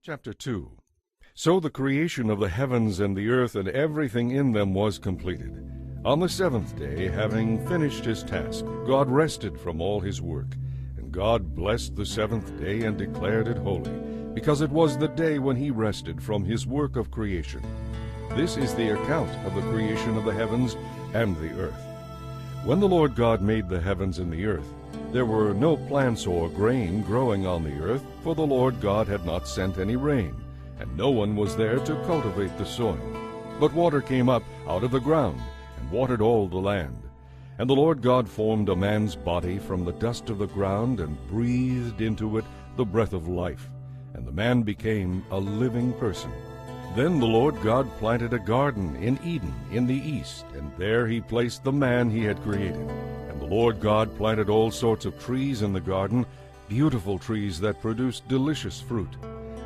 Chapter 2. So the creation of the heavens and the earth and everything in them was completed. On the seventh day, having finished his task, God rested from all his work. And God blessed the seventh day and declared it holy, because it was the day when he rested from his work of creation. This is the account of the creation of the heavens and the earth. When the Lord God made the heavens and the earth, there were no plants or grain growing on the earth, for the Lord God had not sent any rain, and no one was there to cultivate the soil. But water came up out of the ground, and watered all the land. And the Lord God formed a man's body from the dust of the ground, and breathed into it the breath of life, and the man became a living person. Then the Lord God planted a garden in Eden in the east, and there he placed the man he had created. And the Lord God planted all sorts of trees in the garden, beautiful trees that produced delicious fruit.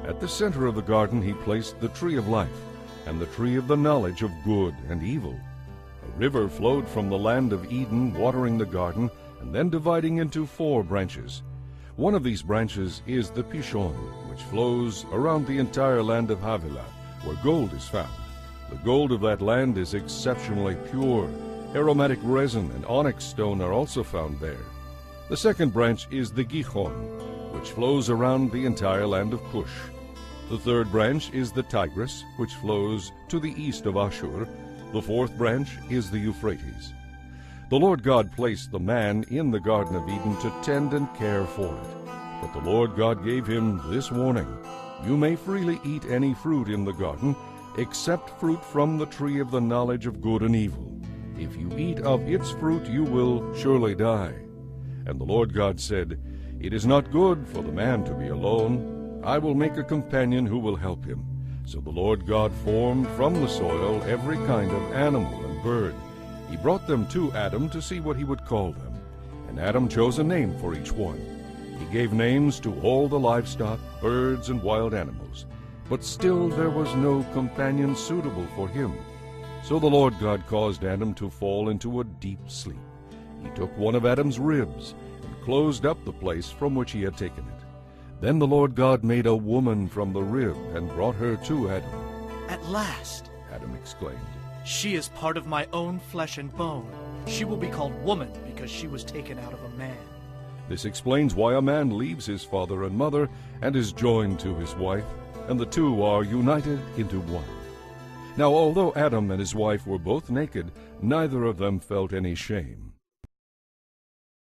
At the center of the garden he placed the tree of life, and the tree of the knowledge of good and evil. A river flowed from the land of Eden, watering the garden, and then dividing into 4 branches. One of these branches is the Pishon, which flows around the entire land of Havilah, where gold is found. The gold of that land is exceptionally pure. Aromatic resin and onyx stone are also found there. The second branch is the Gihon, which flows around the entire land of Cush. The third branch is the Tigris, which flows to the east of Ashur. The fourth branch is the Euphrates. The Lord God placed the man in the Garden of Eden to tend and care for it. But the Lord God gave him this warning: You may freely eat any fruit in the garden, except fruit from the tree of the knowledge of good and evil. If you eat of its fruit, you will surely die. And the Lord God said, It is not good for the man to be alone. I will make a companion who will help him. So the Lord God formed from the soil every kind of animal and bird. He brought them to Adam to see what he would call them. And Adam chose a name for each one. He gave names to all the livestock, birds, and wild animals. But still there was no companion suitable for him. So the Lord God caused Adam to fall into a deep sleep. He took one of Adam's ribs and closed up the place from which he had taken it. Then the Lord God made a woman from the rib and brought her to Adam. At last, Adam exclaimed, she is part of my own flesh and bone. She will be called woman because she was taken out of a man. This explains why a man leaves his father and mother and is joined to his wife, and the two are united into one. Now, although Adam and his wife were both naked, neither of them felt any shame.